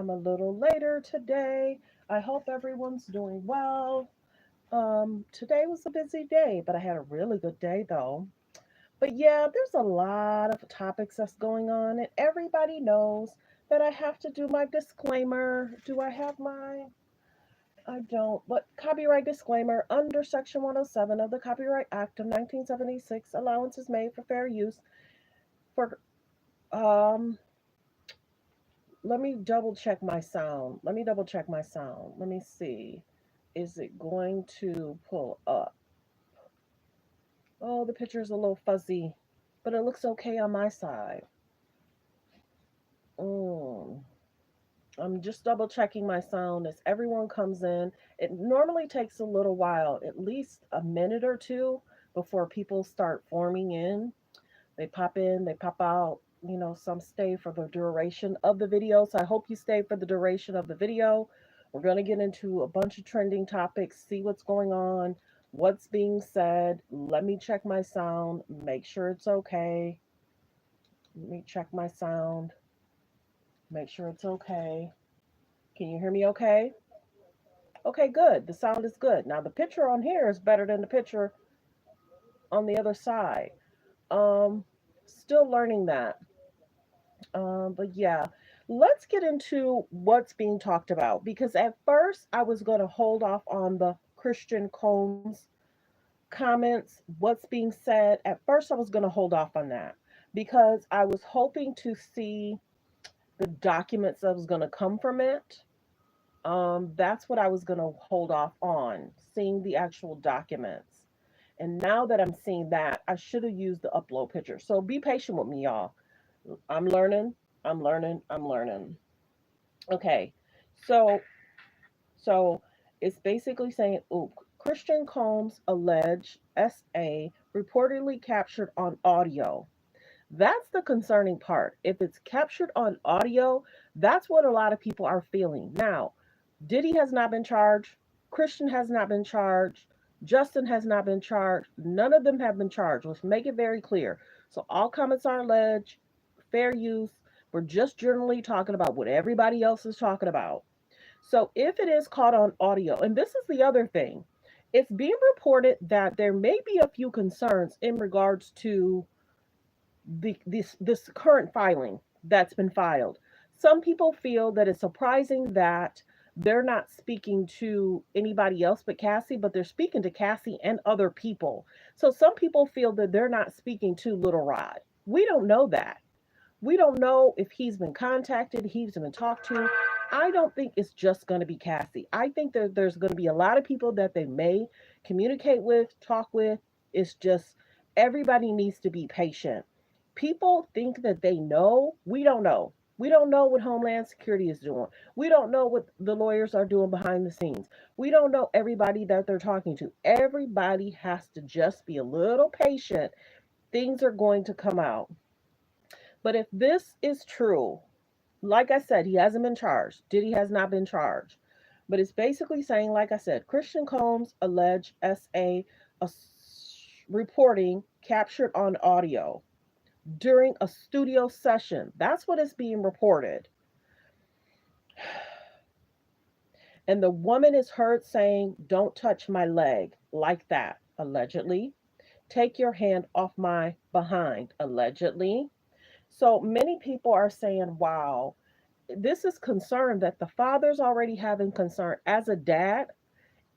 I'm a little later today. I hope everyone's doing well. Today was a busy day, but I had a really good day though. But yeah, there's a lot of topics that's going on, and everybody knows that I have to do my disclaimer. Do I have my? I don't. But copyright disclaimer under Section 107 of the Copyright Act of 1976, allowance is made for fair use for um let me double check my sound. Let me double check my sound. Let me see. Is it going to pull up? Oh, the picture's a little fuzzy, but it looks okay on my side. Mm. I'm just double checking my sound as everyone comes in. It normally takes a little while, at least a minute or two, before people start forming in. They pop in, they pop out. Some stay for the duration of the video. So I hope you stay for the duration of the video. We're going to get into a bunch of trending topics, see what's going on, what's being said. Let me check my sound, make sure it's okay. Let me check my sound, make sure it's okay. Can you hear me okay? Okay, good. The sound is good. Now, the picture on here is better than the picture on the other side. Um, Still learning that. But yeah, let's get into what's being talked about because at first I was going to hold off on the Christian Combs comments, what's being said. At first, I was going to hold off on that because I was hoping to see the documents that was going to come from it. That's what I was going to hold off on, seeing the actual documents. And now that I'm seeing that, I should have used the upload picture. So be patient with me, y'all. I'm learning, I'm learning, I'm learning. Okay, so so it's basically saying, ooh, Christian Combs alleged SA reportedly captured on audio. That's the concerning part. If it's captured on audio, that's what a lot of people are feeling. Now, Diddy has not been charged. Christian has not been charged. Justin has not been charged. None of them have been charged. Let's make it very clear. So all comments are alleged, fair use. We're just generally talking about what everybody else is talking about. So if it is caught on audio, and this is the other thing, it's being reported that there may be a few concerns in regards to this current filing that's been filed. Some people feel that it's surprising that they're not speaking to anybody else but Cassie, but they're speaking to Cassie and other people. So some people feel that they're not speaking to Little Rod. We don't know that. We don't know if he's been contacted, he's been talked to. I don't think it's just going to be Cassie. I think that there's going to be a lot of people that they may communicate with, talk with. It's just everybody needs to be patient. People think that they know. We don't know. We don't know what Homeland Security is doing. We don't know what the lawyers are doing behind the scenes. We don't know everybody that they're talking to. Everybody has to just be a little patient. Things are going to come out. But if this is true, like I said, he hasn't been charged. Diddy has not been charged. But it's basically saying, like I said, Christian Combs alleged reporting captured on audio during a studio session. That's what is being reported. And the woman is heard saying, "Don't touch my leg," like that, allegedly. "Take your hand off my behind," allegedly. So many people are saying, wow, this is concern that the father's already having concern as a dad.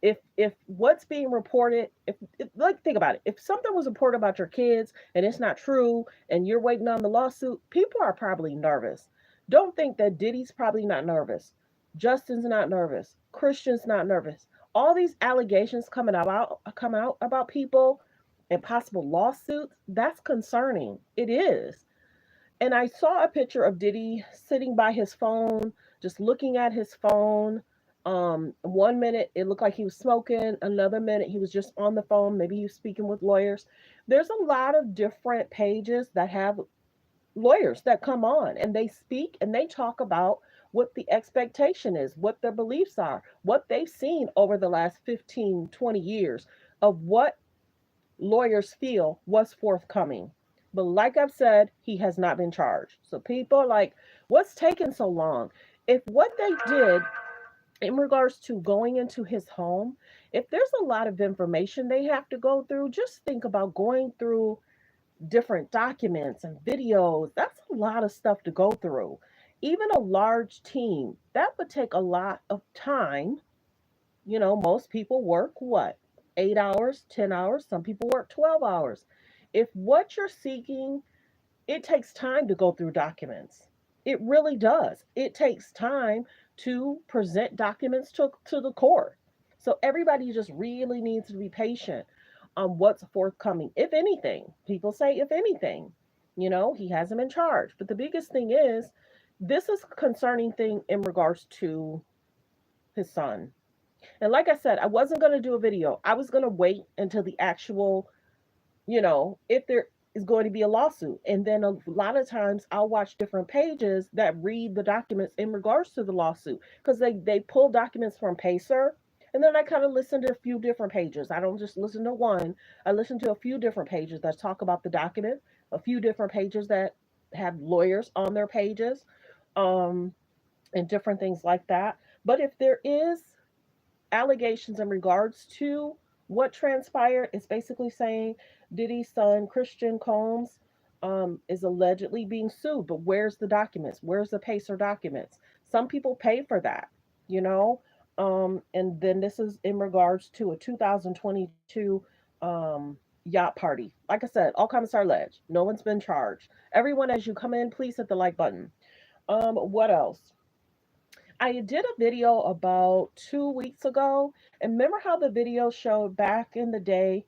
If what's being reported, if like think about it, if something was reported about your kids and it's not true and you're waiting on the lawsuit, people are probably nervous. Don't think that Diddy's probably not nervous. Justin's not nervous. Christian's not nervous. All these allegations come out about people and possible lawsuits, that's concerning. It is. And I saw a picture of Diddy sitting by his phone, just looking at his phone. One minute it looked like he was smoking, another minute he was just on the phone. Maybe he was speaking with lawyers. There's a lot of different pages that have lawyers that come on and they speak and they talk about what the expectation is, what their beliefs are, what they've seen over the last 15, 20 years of what lawyers feel was forthcoming. But like I've said, he has not been charged. So people are like, what's taking so long? If what they did in regards to going into his home, if there's a lot of information they have to go through, just think about going through different documents and videos. That's a lot of stuff to go through. Even a large team, that would take a lot of time. Most people work what? 8 hours, 10 hours. Some people work 12 hours. If what you're seeking, it takes time to go through documents. It really does. It takes time to present documents to the court. So everybody just really needs to be patient on what's forthcoming. If anything, people say, if anything, he has him in charge. But the biggest thing is, this is a concerning thing in regards to his son. And like I said, I wasn't going to do a video. I was going to wait until the actual, if there is going to be a lawsuit. And then a lot of times I'll watch different pages that read the documents in regards to the lawsuit, because they pull documents from Pacer. And then I kind of listen to a few different pages. I don't just listen to one. I listen to a few different pages that talk about the document, a few different pages that have lawyers on their pages, um, and different things like that. But if there is allegations in regards to what transpired, is basically saying Diddy's son, Christian Combs, is allegedly being sued. But where's the documents? Where's the Pacer documents? Some people pay for that, you know? And then this is in regards to a 2022 yacht party. Like I said, all comments are alleged. No one's been charged. Everyone, as you come in, please hit the like button. What else? I did a video about 2 weeks ago, and remember how the video showed back in the day,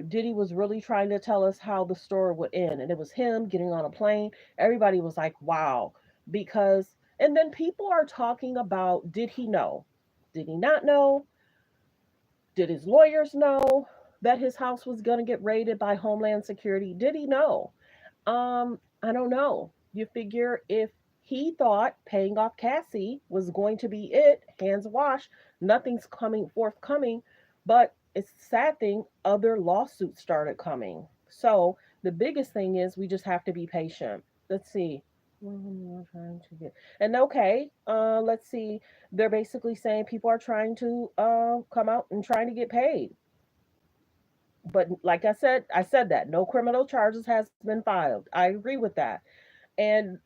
Diddy was really trying to tell us how the story would end, and it was him getting on a plane. Everybody was like, wow, because, and then people are talking about, did he know? Did he not know? Did his lawyers know that his house was going to get raided by Homeland Security? Did he know? I don't know. You figure if he thought paying off Cassie was going to be it, hands washed, nothing's coming forthcoming. But it's a sad thing, other lawsuits started coming. So the biggest thing is we just have to be patient. Let's see. Trying to get, and okay, let's see. They're basically saying people are trying to come out and trying to get paid. But like I said that no criminal charges has been filed. I agree with that. And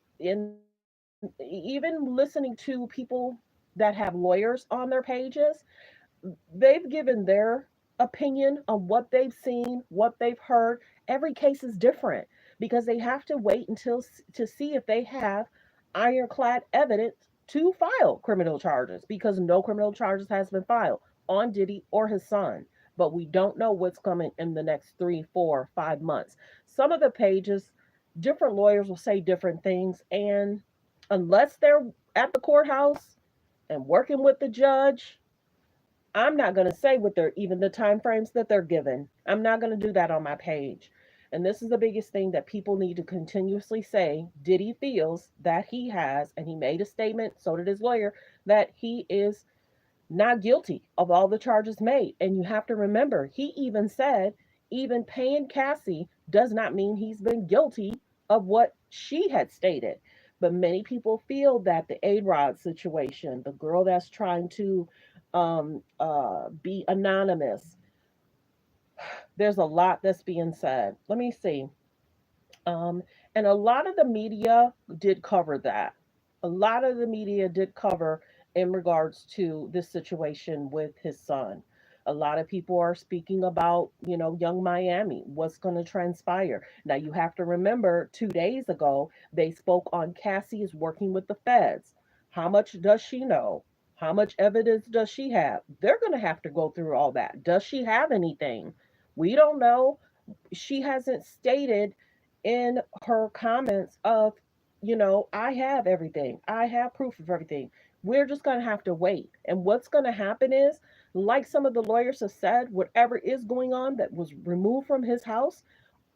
even listening to people that have lawyers on their pages, they've given their opinion on what they've seen, what they've heard. Every case is different because they have to wait until to see if they have ironclad evidence to file criminal charges, because no criminal charges has been filed on Diddy or his son. But we don't know what's coming in the next 3, 4, 5 months. Some of the pages, different lawyers will say different things, and unless they're at the courthouse and working with the judge, I'm not going to say what they're, even the time frames that they're given. I'm not going to do that on my page. And this is the biggest thing that people need to continuously say. Diddy feels that he has, and he made a statement, so did his lawyer, that he is not guilty of all the charges made. And you have to remember, he even said, even paying Cassie does not mean he's been guilty of what she had stated. But many people feel that the A Rod situation, the girl that's trying to be anonymous, there's a lot that's being said. Let me see. Um, and a lot of the media did cover that. A lot of the media did cover in regards to this situation with his son. A lot of people are speaking about, young Miami, what's going to transpire. Now, you have to remember 2 days ago, they spoke on Cassie is working with the feds. How much does she know? How much evidence does she have? They're going to have to go through all that. Does she have anything? We don't know. She hasn't stated in her comments of, I have everything. I have proof of everything. We're just going to have to wait. And what's going to happen is, like some of the lawyers have said, whatever is going on that was removed from his house,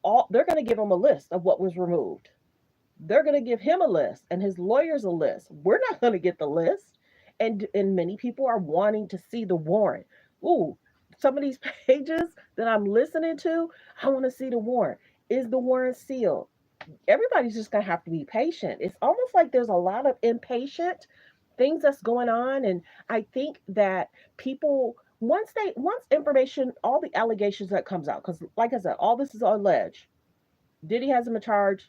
all they're going to give him a list of what was removed. They're going to give him a list and his lawyers a list. We're not going to get the list. And many people are wanting to see the warrant. Ooh, some of these pages that I'm listening to, I want to see the warrant. Is the warrant sealed? Everybody's just going to have to be patient. It's almost like there's a lot of impatient things that's going on. And I think that people, once information, all the allegations that comes out, because like I said, all this is alleged. Diddy hasn't been charged,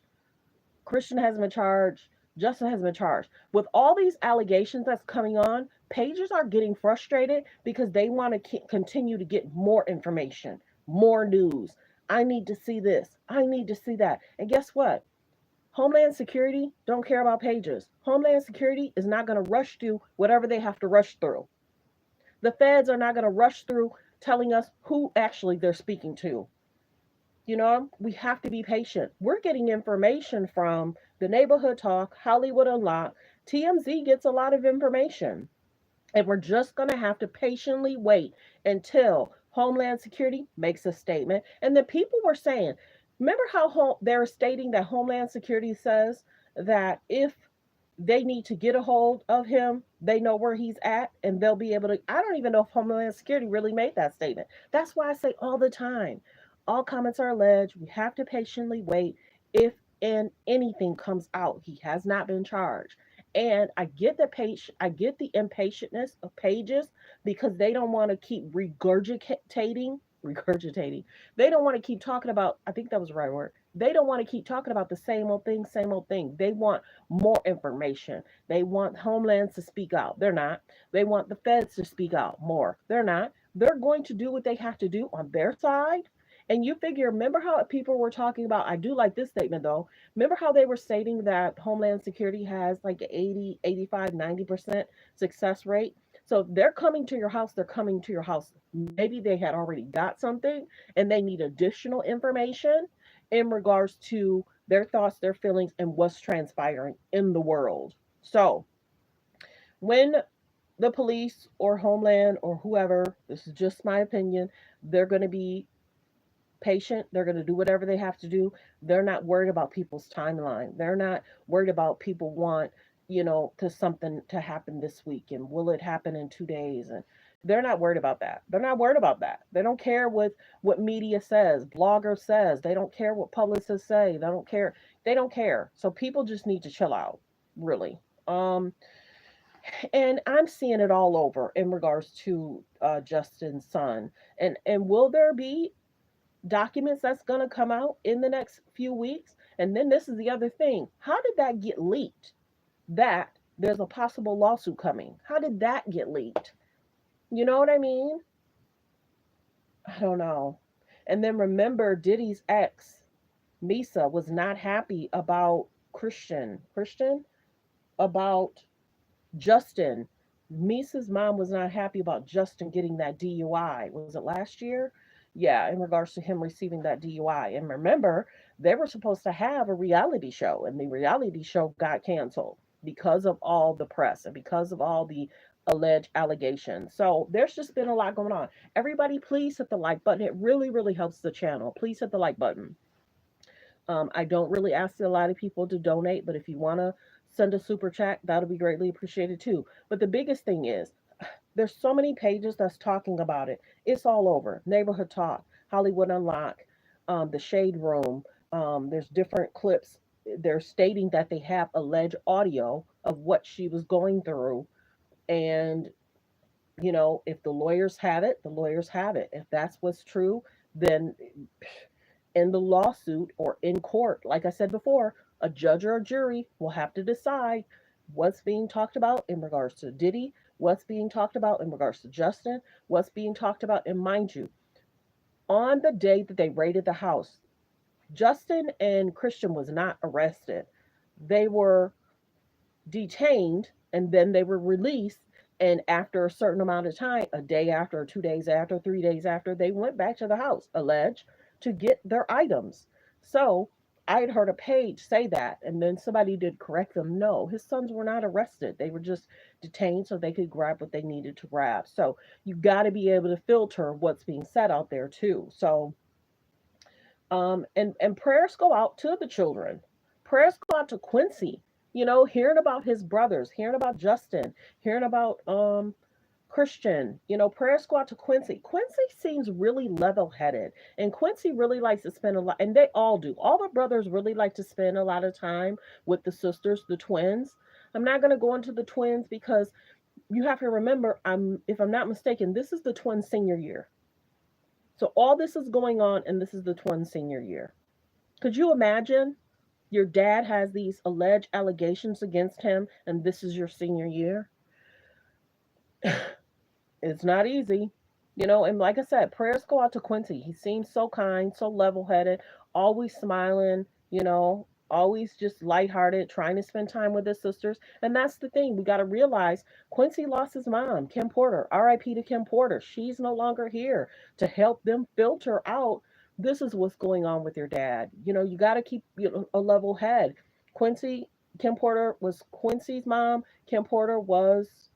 Christian hasn't been charged, Justin hasn't been charged. With all these allegations that's coming on, pagers are getting frustrated because they want to continue to get more information, more news. I need to see this, I need to see that. And guess what? Homeland Security don't care about pages. Homeland Security is not going to rush through whatever they have to rush through. The feds are not going to rush through telling us who actually they're speaking to. We have to be patient. We're getting information from the Neighborhood Talk, Hollywood Unlocked. TMZ gets a lot of information. And we're just going to have to patiently wait until Homeland Security makes a statement. And the people were saying, remember how they're stating that Homeland Security says that if they need to get a hold of him, they know where he's at, and they'll be able to. I don't even know if Homeland Security really made that statement. That's why I say all the time, all comments are alleged. We have to patiently wait. If and anything comes out, he has not been charged. And I get the I get the impatientness of pages because they don't want to keep regurgitating. They don't want to keep talking about. I think that was the right word. They don't want to keep talking about the same old thing, same old thing. They want more information. They want homelands to speak out. They're not. They want the feds to speak out more. They're not. They're going to do what they have to do on their side. And you figure, remember how people were talking about, I do like this statement though. Remember how they were stating that Homeland Security has like 80, 85, 90% success rate? So if they're coming to your house, they're coming to your house. Maybe they had already got something and they need additional information in regards to their thoughts, their feelings, and what's transpiring in the world. So when the police or Homeland or whoever, this is just my opinion, they're going to be patient. They're going to do whatever they have to do. They're not worried about people's timeline. They're not worried about people want, to something to happen this week and will it happen in 2 days? And they're not worried about that. They're not worried about that. They don't care what media says, blogger says. They don't care what publicists say. They don't care. They don't care. So people just need to chill out, really. And I'm seeing it all over in regards to Justin's son. And will there be documents that's going to come out in the next few weeks? And then this is the other thing. How did that get leaked? That there's a possible lawsuit coming. How did that get leaked? You know what I mean? I don't know. And then remember, Diddy's ex, Misa, was not happy about Christian, about Justin. Misa's mom was not happy about Justin getting that DUI. Was it last year? Yeah, in regards to him receiving that DUI. And remember, they were supposed to have a reality show, and the reality show got canceled because of all the press and because of all the alleged allegations. So there's just been a lot going on. Everybody, please hit the like button. It really, really helps the channel. Please hit the like button. I don't really ask a lot of people to donate, but if you want to send a super chat, that'll be greatly appreciated too. But the biggest thing is, there's so many pages that's talking about it. It's all over. Neighborhood Talk, Hollywood Unlock, the Shade Room. There's different clips. They're stating that they have alleged audio of what she was going through. And, if the lawyers have it, the lawyers have it. If that's what's true, then in the lawsuit or in court, like I said before, a judge or a jury will have to decide what's being talked about in regards to Diddy, what's being talked about in regards to Justin, what's being talked about. And mind you, on the day that they raided the house, Justin and Christian was not arrested. They were detained and then they were released. And after a certain amount of time, a day after, or 2 days after, 3 days after, they went back to the house, alleged, to get their items. So I had heard a page say that, and then somebody did correct them. No, his sons were not arrested. They were just detained so they could grab what they needed to grab. So you got to be able to filter what's being said out there too. So and prayers go out to the children. Prayers go out to Quincy. Hearing about his brothers, hearing about Justin, hearing about Christian. Prayers go out to Quincy. Quincy seems really level-headed, and Quincy really likes to spend a lot, and they all do. All the brothers really like to spend a lot of time with the sisters, the twins. I'm not going to go into the twins because you have to remember, if I'm not mistaken, this is the twin senior year. So all this is going on, and this is the twin senior year. Could you imagine? Your dad has these alleged allegations against him, and this is your senior year. It's not easy. And like I said, prayers go out to Quincy. He seems so kind, so level headed, always smiling, always just lighthearted, trying to spend time with his sisters. And that's the thing. We got to realize Quincy lost his mom, Kim Porter. RIP to Kim Porter. She's no longer here to help them filter out this is what's going on with your dad. You got to keep a level head. Quincy, Kim Porter was Quincy's mom. Kim Porter was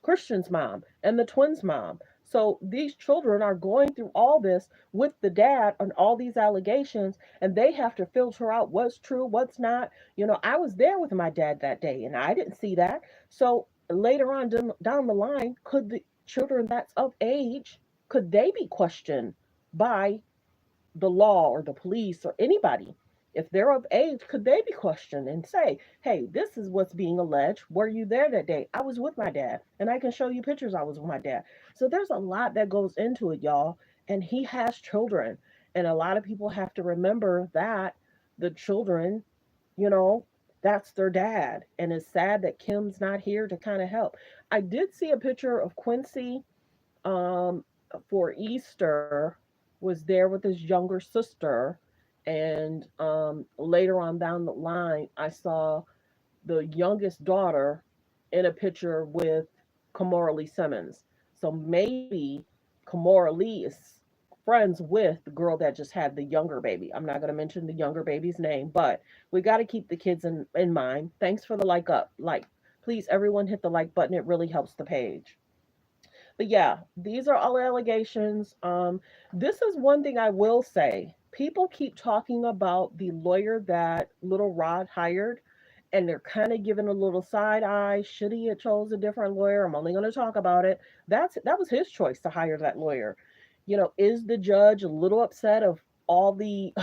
Christian's mom and the twins' mom. So these children are going through all this with the dad on all these allegations, and they have to filter out what's true, what's not. I was there with my dad that day, and I didn't see that. So later on down the line, could the children that's of age, could they be questioned by the law or the police or anybody? If they're of age, could they be questioned and say, hey, this is what's being alleged. Were you there that day? I was with my dad, and I can show you pictures I was with my dad. So there's a lot that goes into it, y'all. And he has children. And a lot of people have to remember that the children, you know, that's their dad. And it's sad that Kim's not here to kind of help. I did see a picture of Quincy um, for Easter, was there with his younger sister. And later on down the line, I saw the youngest daughter in a picture with Kamora Lee Simmons. So maybe Kamora Lee is friends with the girl that just had the younger baby. I'm not going to mention the younger baby's name, but we got to keep the kids in mind. Thanks for the like. Please, everyone hit the like button. It really helps the page. But yeah, these are all allegations. This is one thing I will say. People keep talking about the lawyer that Little Rod hired, and they're kind of giving a little side eye. Should he have chose a different lawyer? I'm only going to talk about it. That was his choice to hire that lawyer. Is the judge a little upset of all the,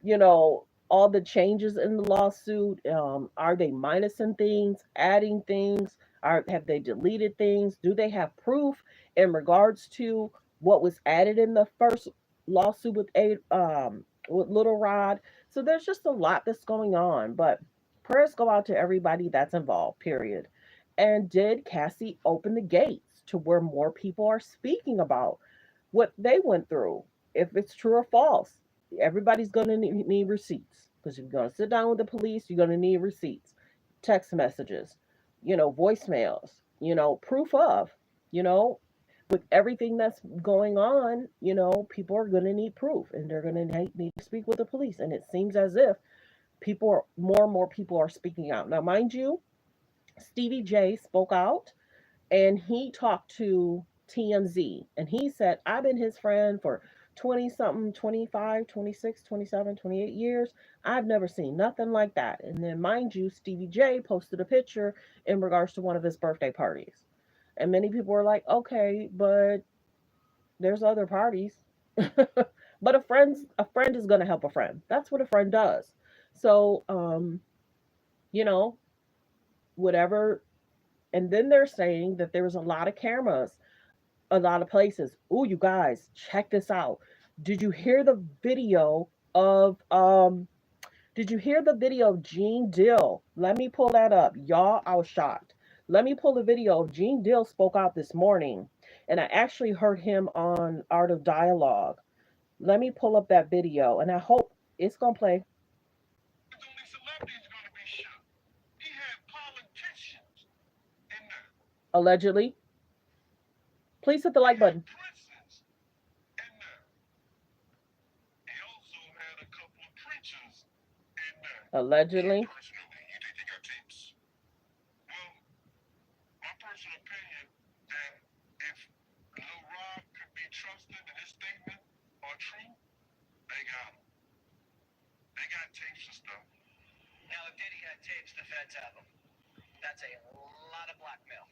you know, all the changes in the lawsuit? Are they minusing things, adding things? Have they deleted things? Do they have proof in regards to what was added in the first lawsuit with Little Rod? So there's just a lot that's going on, but prayers go out to everybody that's involved, period. And did Cassie open the gates to where more people are speaking about what they went through? If it's true or false, everybody's going to need receipts, because if you're going to sit down with the police, you're going to need receipts, text messages, voicemails, proof of, you know, with everything that's going on, people are going to need proof, and they're going to need to speak with the police. And it seems as if more and more people are speaking out. Now, mind you, Stevie J spoke out, and he talked to TMZ, and he said, I've been his friend for 20 something, 25, 26, 27, 28 years. I've never seen nothing like that. And then, mind you, Stevie J posted a picture in regards to one of his birthday parties. And many people were like, okay, but there's other parties. But a friend is going to help a friend. That's what a friend does. So, you know, whatever. And then they're saying that there was a lot of cameras, a lot of places. Oh, you guys, check this out. Did you hear the video of did you hear the video of Gene Dill? Let me pull that up. Y'all, I was shocked. Let me pull the video of Gene Dill spoke out this morning. And I actually heard him on Art of Dialogue. Let me pull up that video, and I hope it's gonna play. Allegedly. Please hit the like button. Allegedly. Now, if Diddy had tapes, the feds have them. That's a lot of blackmail.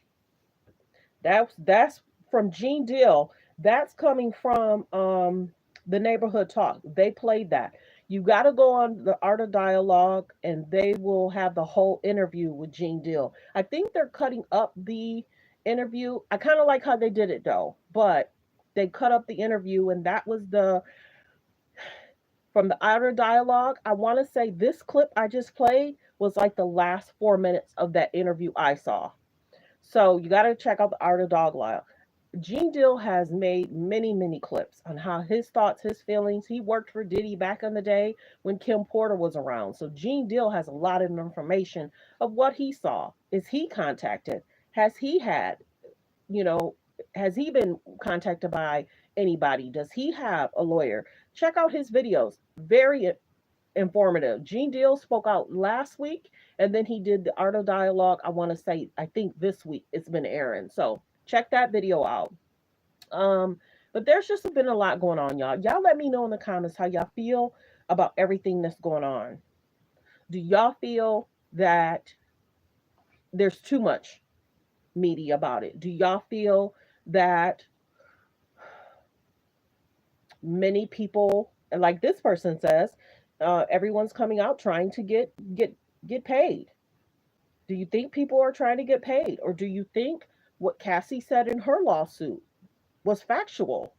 That's from Gene Deal. That's coming from the neighborhood talk. They played that. You got to go on the Art of Dialogue, and they will have the whole interview with Gene Deal. I think they're cutting up the interview. I kind of like how they did it though, but they cut up the interview, and that was the from the outer dialogue. I want to say this clip I just played was like the last 4 minutes of that interview I saw. So you got to check out the art of dialogue. Gene Deal has made many, many clips on how his thoughts, his feelings. He worked for Diddy back in the day when Kim Porter was around. So Gene Deal has a lot of information of what he saw. Is he contacted? Has he had, you know, has he been contacted by anybody? Does he have a lawyer? Check out his videos. Very informative. Gene Deal spoke out last week, and then he did the Art of Dialogue. I want to say, I think this week it's been airing. So check that video out. Um, but there's just been a lot going on, y'all. Y'all let me know in the comments how y'all feel about everything that's going on. Do y'all feel that there's too much media about it? Do y'all feel that many people, like this person says, everyone's coming out trying to get paid? Do you think people are trying to get paid, or do you think what Cassie said in her lawsuit was factual?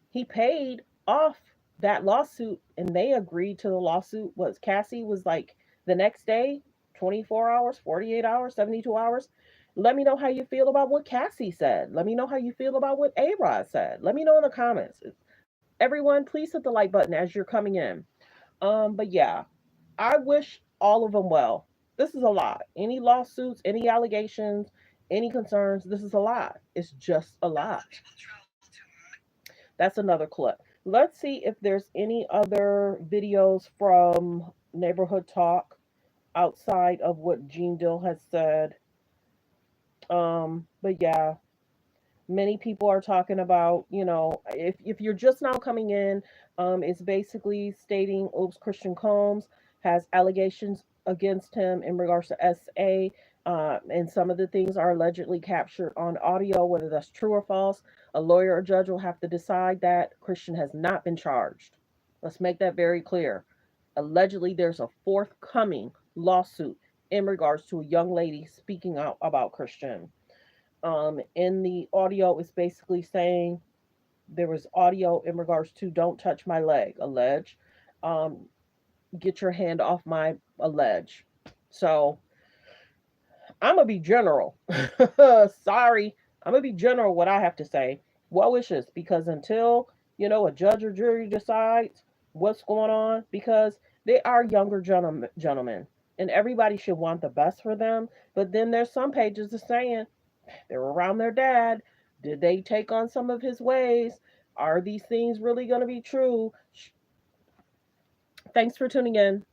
He paid off that lawsuit, and they agreed to the lawsuit. Was Cassie was like the next day, 24 hours, 48 hours, 72 hours. Let me know how you feel about what Cassie said. Let me know how you feel about what A Rod said. Let me know in the comments. Everyone, please hit the like button as you're coming in. But yeah, I wish all of them well. This is a lot. Any lawsuits, any allegations, any concerns, this is a lot. It's just a lot. That's another clip. Let's see if there's any other videos from Neighborhood Talk outside of what Gene Dill has said. But yeah, many people are talking about, if you're just now coming in, it's basically stating, oops, Christian Combs has allegations against him in regards to SA, and some of the things are allegedly captured on audio. Whether that's true or false, a lawyer or judge will have to decide that. Christian has not been charged. Let's make that very clear. Allegedly, there's a forthcoming lawsuit in regards to a young lady speaking out about Christian. In the audio, it's basically saying there was audio in regards to "Don't touch my leg," allege. Um, get your hand off my allege. So I'm gonna be general. Sorry, I'm gonna be general. What I have to say. Well wishes, because until a judge or jury decides what's going on, because they are younger gentlemen, and everybody should want the best for them. But then there's some pages that saying they're around their dad. Did they take on some of his ways? Are these things really going to be true? Thanks for tuning in.